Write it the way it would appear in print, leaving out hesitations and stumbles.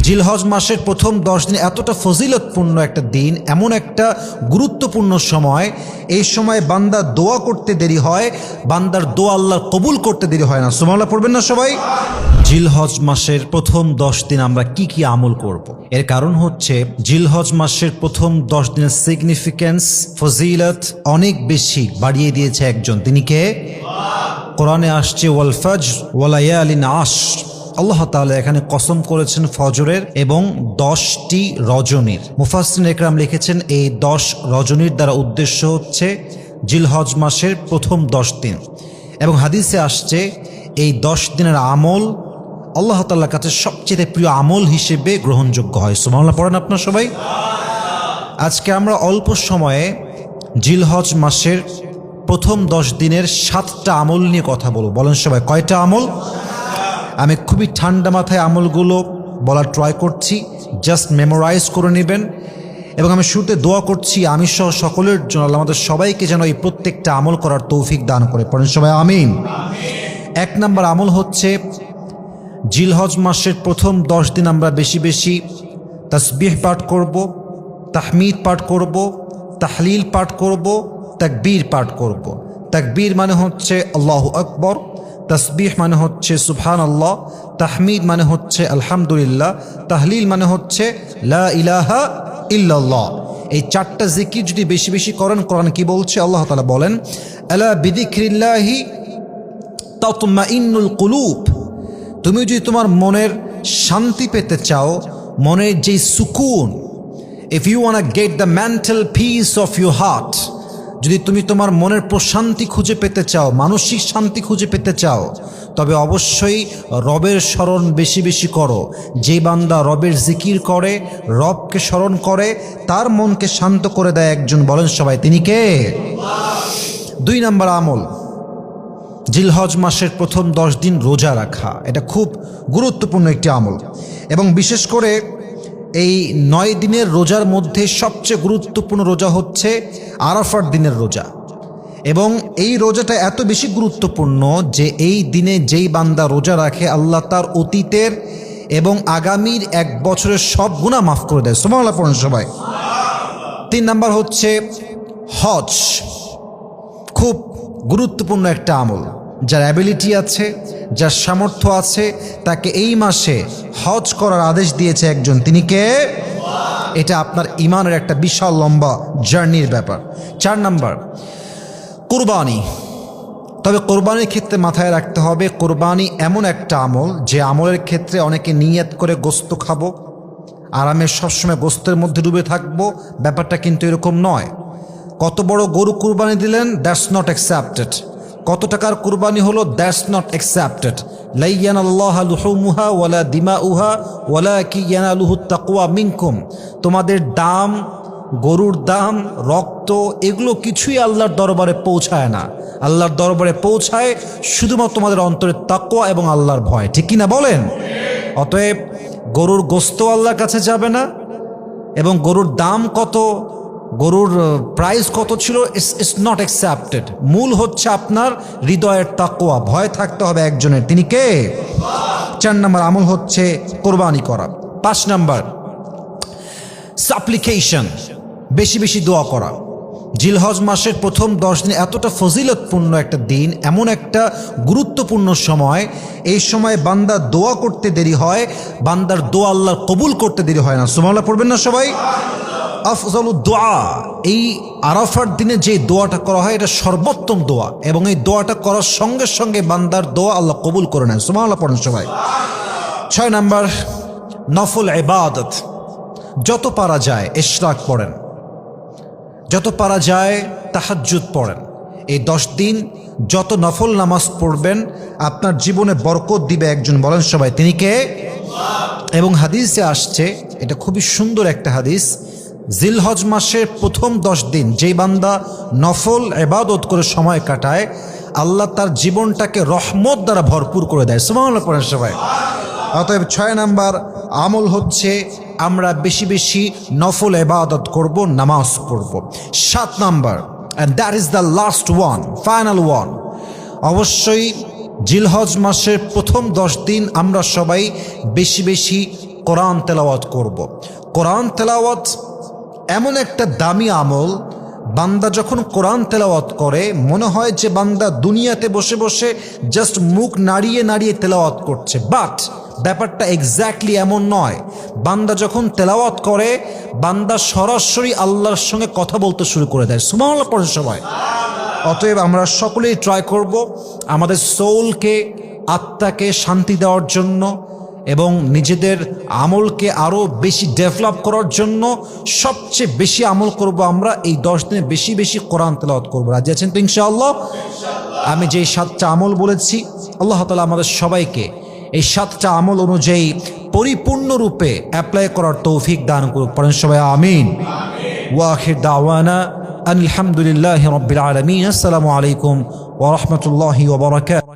জিলহজ মাসের প্রথম 10 দিন এতটা ফজিলতপূর্ণ একটা দিন, এমন একটা গুরুত্বপূর্ণ সময়। এই সময় বান্দা দোয়া করতে দেরি হয়, বান্দার দোয়া আল্লাহ কবুল করতে দেরি হয় না। সুবহানাল্লাহ পড়বেন না সবাই? জিলহজ মাসের প্রথম 10 দিন আমরা কি কি আমল করব? এর কারণ হচ্ছে জিলহজ মাসের প্রথম 10 দিনের সিগনিফিকেন্স, ফজিলত অনেক বেশি বাড়িয়ে দিয়েছে একজন। তিনি কে? কোরআনে আসছে ওয়াল ফজর ওয়া লায়ালিন আশর। আল্লাহ তাআলা এখানে কসম করেছেন ফজরের এবং 10টি রজনীর। মুফাসসিরিন ইকরাম লিখেছেন এই 10 রজনীর দ্বারা উদ্দেশ্য হচ্ছে জিলহজ মাসের প্রথম 10 দিন। এবং হাদিসে আসছে এই 10 দিনের আমল আল্লাহ তাআলার কাছে সবচেয়ে প্রিয় আমল হিসেবে গ্রহণযোগ্য হয়। সুবহানাল্লাহ পড়েন আপনারা সবাই। আজকে আমরা অল্প সময়ে জিলহজ মাসের প্রথম 10 দিনের 7টা আমল নিয়ে কথা বলবো। বলেন সবাই, কয়টা আমল? আমি খুবই ঠান্ডা মাথায় আমলগুলো বলার ট্রাই করছি, জাস্ট মেমোরাইজ করে নেবেন। এবং আমি শুরুতে দোয়া করছি আমি সহ সকলের জন্য আল্লাহ আমাদের সবাইকে যেন এই প্রত্যেকটা আমল করার তৌফিক দান করে। পড়েন সবাই আমিন। 1 নম্বর আমল হচ্ছে জিলহজ মাসের প্রথম 10 দিন আমরা বেশি বেশি তাসবিহ পাঠ করব, তাহমিদ পাঠ করব, তাহলিল পাঠ করব, তাকবীর পাঠ করব। তাকবীর মানে হচ্ছে আল্লাহু আকবার, তাসবিহ মানে হচ্ছে সুবহানাল্লাহ, তাহমিদ মানে হচ্ছে আলহামদুলিল্লাহ, তাহলিল মানে হচ্ছে লা ইলাহা ইল্লাল্লাহ। এই 4টা জিকির যদি বেশি বেশি করেন, কোরআন কি বলছে? আল্লাহ তাআলা বলেন আলা বিযিকরিল্লাহি তাতমাইন্নুল কুলুব। তুমি যদি তোমার মনের শান্তি পেতে চাও, মনের যে সুকুন, if you want to get the mental peace of your heart, যদি তুমি তোমার মনের প্রশান্তি খুঁজে পেতে চাও, মানসিক শান্তি খুঁজে পেতে চাও, তবে অবশ্যই রবের স্মরণ বেশি বেশি করো। যে বান্দা রবের জিকির করে, রবকে স্মরণ করে, তার মনকে শান্ত করে দেয় একজন। বলেন সবাই, তিনি কে? 2 নম্বর আমল জিলহজ মাসের প্রথম 10 দিন রোজা রাখা। এটা খুব গুরুত্বপূর্ণ একটি আমল এবং বিশেষ করে এই 9 দিনের রোজার মধ্যে সবচেয়ে গুরুত্বপূর্ণ রোজা হচ্ছে আরাফার দিনের রোজা। এবং এই রোজাটা এত বেশি গুরুত্বপূর্ণ যে এই দিনে যেই বান্দা রোজা রাখে আল্লাহ তার অতীতের এবং আগামীর 1 বছরের সব গুনাহ মাফ করে দেয়। সুবহানাল্লাহ পড়ুন সবাই। 3 নাম্বার হচ্ছে হজ। খুব গুরুত্বপূর্ণ একটা আমল। যার অ্যাবিলিটি আছে, যার সামর্থ্য আছে, তাকে এই মাসে হজ করার আদেশ দিয়েছে একজন। তিনি কে? এটা আপনার ইমানের একটা বিশাল লম্বা জার্নির ব্যাপার। 4 নাম্বার কুরবানি। তবে কোরবানির ক্ষেত্রে মাথায় রাখতে হবে, কোরবানি এমন একটা আমল যে আমলের ক্ষেত্রে অনেকে নিয়ত করে গোস্ত খাবো, আরামে সবসময় গোস্তের মধ্যে ডুবে থাকবো, ব্যাপারটা কিন্তু এরকম নয়। কত বড় গরু কুরবানি দিলেন, দ্যাটস নট অ্যাকসেপ্টেড। কত টাকার কুরবানি হলো, দ্যাটস নট অ্যাকসেপ্টেড। লা ইয়ানাল্লাহু লুহুমুহা ওয়ালা দিমাউহা ওয়ালাকিন ইয়ানালুহুত তাকওয়া মিনকুম। তোমাদের দাম, গরুর দাম, রক্ত, এগুলো কিছুই আল্লাহর দরবারে পৌঁছায় না। আল্লাহর দরবারে পৌঁছায় শুধুমাত্র তোমাদের অন্তরের তাকওয়া এবং আল্লাহর ভয়। ঠিক কিনা বলেন? অতএব গরুর গোস্ত আল্লাহর কাছে যাবে না এবং গরুর দাম কত, গরুর প্রাইস কত ছিল, ইটস নট অ্যাকসেপ্টেড। মূল হচ্ছে আপনার হৃদয়ের তাকওয়া, ভয় থাকতে হবে একজনের। তিনি কে? 4 নম্বর আমল হচ্ছে কোরবানি করা। 5 নম্বর সাপ্লিকেশন, বেশি বেশি দোয়া করা। জিলহজ মাসের প্রথম 10 দিন এতটা ফজিলতপূর্ণ একটা দিন, এমন একটা গুরুত্বপূর্ণ সময়। এই সময় বান্দা দোয়া করতে দেরি হয়, বান্দার দোয়া আল্লাহ কবুল করতে দেরি হয় না। সুবহানাল্লাহ পড়বেন না সবাই? আফজালুদ দোয়া, এই আরাফার দিনে যে দোয়াটা করা হয় এটা সর্বোত্তম দোয়া এবং এই দোয়াটা করার সঙ্গে সঙ্গে বান্দার দোয়া আল্লাহ কবুল করে নেন। সুবহানাল্লাহ পড়েন সবাই। 6 নম্বর নফল ইবাদত। যত পারা যায় ইশরাক পড়েন, যত পারা যায় তাহাজ্জুদ পড়েন। এই 10 দিন যত নফল নামাজ পড়বেন আপনার জীবনে বরকত দিবে একজন। বলেন সবাই, তিনি কে? এবং হাদিসে আসছে, এটা খুবই সুন্দর একটা হাদিস, জিলহজ মাসের প্রথম 10 দিন যেই বান্দা নফল ইবাদত করে সময় কাটায় আল্লাহ তার জীবনটাকে রহমত দ্বারা ভরপুর করে দেয়। সুবহানাল্লাহ পড়েন সবাই। অতএব 6 নাম্বার আমল হচ্ছে আমরা বেশি বেশি নফল ইবাদত করব, নামাজ পড়ব। 7 number, and that is the last one, final one, অবশ্যই জিলহজ মাসের প্রথম 10 দিন আমরা সবাই বেশি বেশি কোরআন তেলাওয়াত করব। কোরআন তেলাওয়াত এমন একটা দামি আমল, বান্দা যখন কোরআন তেলাওয়াত করে মনে হয় যে বান্দা দুনিয়াতে বসে বসে জাস্ট মুখ নাড়িয়ে নাড়িয়ে তেলাওয়াত করছে, বাট ব্যাপারটা এক্স্যাক্টলি এমন নয়। বান্দা যখন তেলাওয়াত করে বান্দা সরাসরি আল্লাহর সঙ্গে কথা বলতে শুরু করে দেয়। সুবহানাল্লাহ পড়েন সবাই। অতএব আমরা সকলেই ট্রাই করব আমাদের সোলকে, আত্মাকে শান্তি দেওয়ার জন্য এবং নিজেদের আমলকে আরও বেশি ডেভেলপ করার জন্য সবচেয়ে বেশি আমল করব আমরা এই 10 দিনে বেশি বেশি কোরআন তেলাওয়াত করব। রাজি আছেন তো ইনশাআল্লাহ? আমি যেই 7টা আমল বলেছি আল্লাহ তাআলা আমাদের সবাইকে এই 7টা আমল অনুযায়ী পরিপূর্ণরূপে অ্যাপ্লাই করার তৌফিক দান করুক। পড়েন সবাই আমিন। ওয়া আখির দাওয়ানা আলহামদুলিল্লাহি রাব্বিল আলামিন। আসসালামু আলাইকুম ওয়া রাহমাতুল্লাহি ওয়া বারাকাতুহু।